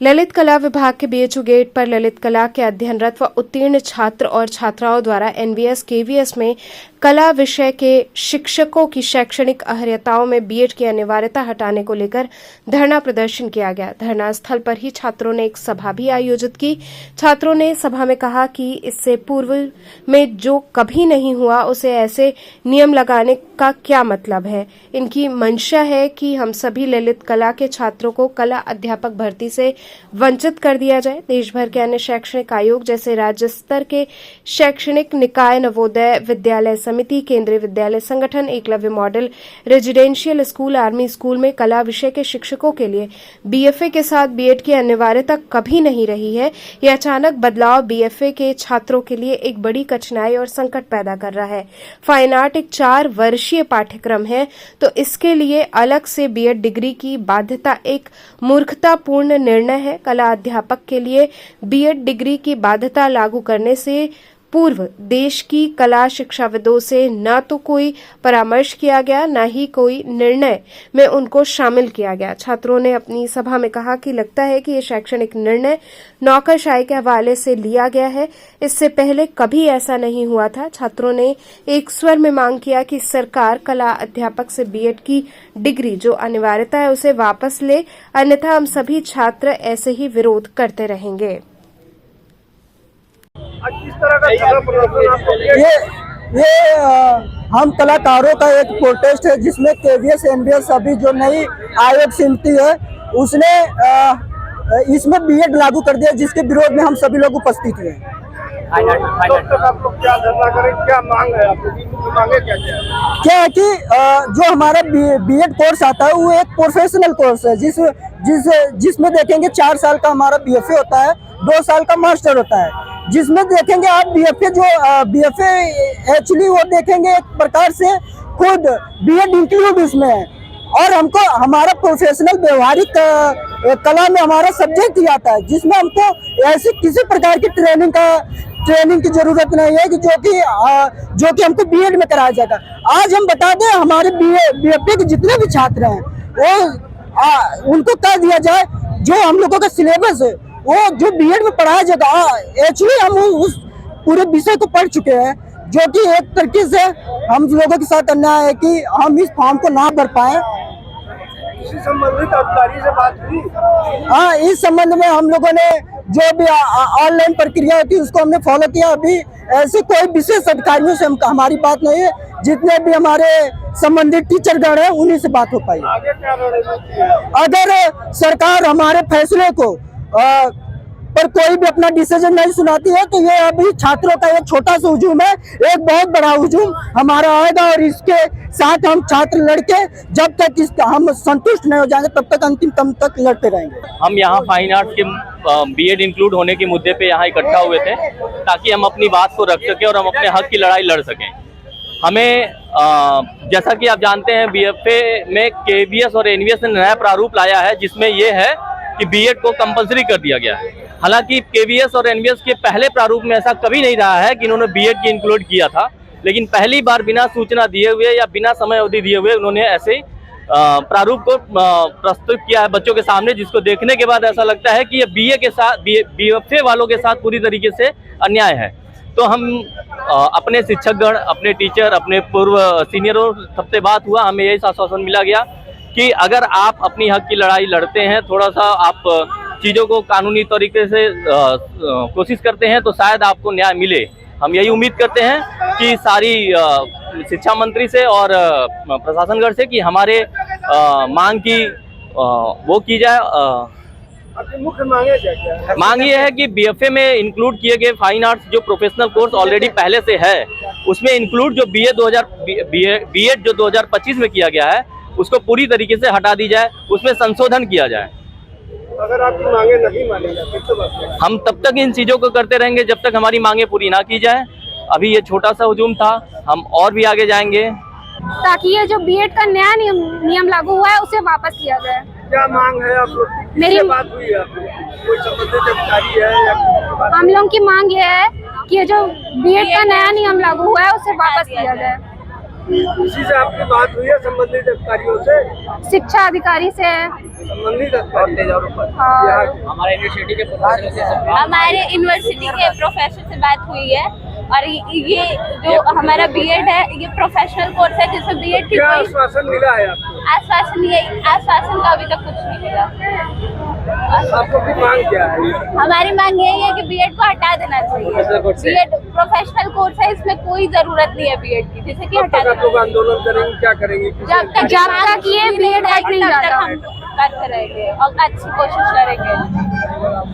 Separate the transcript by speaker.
Speaker 1: ललित कला विभाग के बीएचयू गेट पर ललित कला के अध्ययनरत व उत्तीर्ण छात्र और छात्राओं द्वारा एनवीएस केवीएस में कला विषय के शिक्षकों की शैक्षणिक अर्हताओं में बीएड की अनिवार्यता हटाने को लेकर धरना प्रदर्शन किया गया। धरना स्थल पर ही छात्रों ने एक सभा भी आयोजित की। छात्रों ने सभा में कहा कि इससे पूर्व में जो कभी नहीं हुआ उसे ऐसे नियम लगाने का क्या मतलब है। इनकी मंशा है कि हम सभी ललित कला के छात्रों को कला अध्यापक भर्ती से वंचित कर दिया जाए। देश भर के अन्य शैक्षणिक आयोग जैसे राज्य स्तर के शैक्षणिक निकाय, नवोदय विद्यालय समिति, केंद्रीय विद्यालय संगठन, Eklavya model residential school, army school में कला विषय के शिक्षकों के लिए बीएफए के साथ बीएड की अनिवार्यता कभी नहीं रही है। यह अचानक बदलाव बीएफए के छात्रों के लिए एक बड़ी कठिनाई और संकट पैदा कर रहा है। फाइन आर्ट एक 4 वर्षीय पाठ्यक्रम है, तो इसके लिए अलग से बीएड डिग्री की बाध्यता एक मूर्खतापूर्ण निर्णय है। कला अध्यापक के लिए बीएड डिग्री की बाध्यता लागू करने से पूर्व देश की कला शिक्षाविदों से न तो कोई परामर्श किया गया, न ही कोई निर्णय में उनको शामिल किया गया। छात्रों ने अपनी सभा में कहा कि लगता है कि यह शैक्षणिक निर्णय नौकरशाही के हवाले से लिया गया है। इससे पहले कभी ऐसा नहीं हुआ था। छात्रों ने एक स्वर में मांग किया कि सरकार कला अध्यापक से बीएड की डिग्री जो अनिवार्यता है उसे वापस ले, अन्यथा हम सभी छात्र ऐसे ही विरोध करते रहेंगे।
Speaker 2: किस तरह का
Speaker 3: ये हम कलाकारों का एक प्रोटेस्ट है जिसमें केवीएस एनवीएस अभी जो नई आयोग समिति है उसने इसमें बीएड लागू कर दिया, जिसके विरोध में हम सभी लोग उपस्थित हुए।
Speaker 2: आप लोग क्या धरना करें, क्या मांग है आपकी, मांगे क्या
Speaker 3: है कि जो हमारा बीएड कोर्स आता है वो एक प्रोफेशनल कोर्स है जिसमें देखेंगे 4 साल का हमारा बीएफए होता है, 2 साल का मास्टर होता है। जिसमें देखेंगे आप बीएफए एक्चुअली वो देखेंगे एक प्रकार से खुद बीएड इंक्लूड इसमें है, और हमको हमारा प्रोफेशनल व्यवहारिक कला में हमारा सब्जेक्ट ही आता है, जिसमें हमको ऐसी किसी प्रकार की ट्रेनिंग की जरूरत नहीं है कि जो कि हमको बीएड में कराया जाएगा। आज हम बता दें हमारे बीएफए के जितने भी छात्र हैं वो उनको कह दिया जाए जो हम लोगों का सिलेबस है वो जो बीएड में पढ़ाया जाएगा। एक्चुअली हम उस पूरे विषय को पढ़ चुके हैं, जो कि एक तरीके से हम लोगों के साथ अन्याय है कि हम इस फॉर्म को ना भर पाए।
Speaker 2: किसी संबंधित अधिकारी से बात हुई?
Speaker 3: हाँ, इस संबंध में हम लोगों ने जो भी ऑनलाइन प्रक्रिया होती है उसको हमने फॉलो किया। अभी ऐसे कोई विशेष अधिकारियों से हमारी बात नहीं है, जितने भी हमारे संबंधित टीचरगण है उन्हीं से बात हो पाई।
Speaker 2: आगे क्या रणनीति है?
Speaker 3: अगर सरकार हमारे फैसले को पर कोई भी अपना डिसीजन नहीं सुनाती है तो ये अभी छात्रों का एक छोटा सा हुजूम है, एक बहुत बड़ा हुजूम हमारा आएगा, और इसके साथ हम छात्र लड़के जब तक हम संतुष्ट नहीं हो जाएंगे तब तक अंतिम दम तक लड़ते रहेंगे।
Speaker 4: हम यहाँ फाइन आर्ट्स के बीएड इंक्लूड होने के मुद्दे पे यहाँ इकट्ठा हुए थे ताकि हम अपनी बात को रख सकें और हम अपने हक की लड़ाई लड़ सकें। हमें जैसा कि आप जानते हैं बीएफए में केवीएस और एनवीएस ने नया प्रारूप लाया है, जिसमें यह है कि बीएड को कंपलसरी कर दिया गया है। हालांकि केवीएस और एनवीएस के पहले प्रारूप में ऐसा कभी नहीं रहा है कि इन्होंने बीएड की इंक्लूड किया था, लेकिन पहली बार बिना सूचना दिए हुए या बिना समय अवधि दिए हुए उन्होंने ऐसे प्रारूप को प्रस्तुत किया है बच्चों के सामने, जिसको देखने के बाद ऐसा लगता है कि ये बीए के साथ बीएफए वालों के साथ पूरी तरीके से अन्याय है। तो हम अपने शिक्षकगण, अपने टीचर, अपने पूर्व सीनियरों सबसे बात हुआ, हमें यही आश्वासन मिला गया कि अगर आप अपनी हक की लड़ाई लड़ते हैं, थोड़ा सा आप चीज़ों को कानूनी तरीके से कोशिश करते हैं तो शायद आपको न्याय मिले। हम यही उम्मीद करते हैं कि सारी शिक्षा मंत्री से और प्रशासनगढ़ से कि हमारे मांग की वो की जाए।
Speaker 2: आपकी मुख्य मांगे क्या?
Speaker 4: मांग ये है कि बीएफए में इंक्लूड किए गए फाइन आर्ट्स जो प्रोफेशनल कोर्स ऑलरेडी पहले से है उसमें इंक्लूड जो बीएड जो 2025 में किया गया है उसको पूरी तरीके से हटा दी जाए, उसमें संशोधन किया जाए।
Speaker 2: अगर आपकी मांगे नहीं मानी जाती तो
Speaker 4: हम तब तक इन चीज़ों को करते रहेंगे जब तक हमारी मांगे पूरी ना की जाए। अभी ये छोटा सा हुजूम था, हम और भी आगे जाएंगे
Speaker 5: ताकि ये जो बीएड का नया नियम लागू हुआ है उसे वापस लिया जाए।
Speaker 2: क्या मांग है आप लोग?
Speaker 5: मेरी
Speaker 2: बात हुई है आपको? कोई संबंधित अधिकारी है या
Speaker 5: हम लोगों की मांग ये है कि ये जो बीएड का नया नियम लागू हुआ है उसे वापस लिया जाए।
Speaker 2: इसी से आपकी बात हुई है संबंधित अधिकारियों से?
Speaker 5: शिक्षा अधिकारी से है।
Speaker 2: संबंधित अधिकारी
Speaker 5: हाँ।
Speaker 2: यहाँ
Speaker 6: हमारे यूनिवर्सिटी के प्रोफेसर से बात हुई है और ये जो हमारा बीएड है ये प्रोफेशनल कोर्स है जिसमें बीएड की
Speaker 2: क्या
Speaker 6: कोई
Speaker 2: आश्वासन मिला है आपको?
Speaker 6: आश्वासन का अभी तक कुछ नहीं मिला।
Speaker 2: आपको की मांग क्या है?
Speaker 6: हमारी मांग यही है कि बीएड को हटा देना चाहिए। बीएड प्रोफेशनल कोर्स है, इसमें कोई जरूरत नहीं है बीएड की, जैसे कि
Speaker 2: कब
Speaker 6: हटा
Speaker 2: तक आप लोग आंदोलन करेंगे, क्या करेंगे?
Speaker 6: जब तक ये बीएड हट नहीं जाता हम करते रहेंगे और अच्छी कोशिश करेंगे।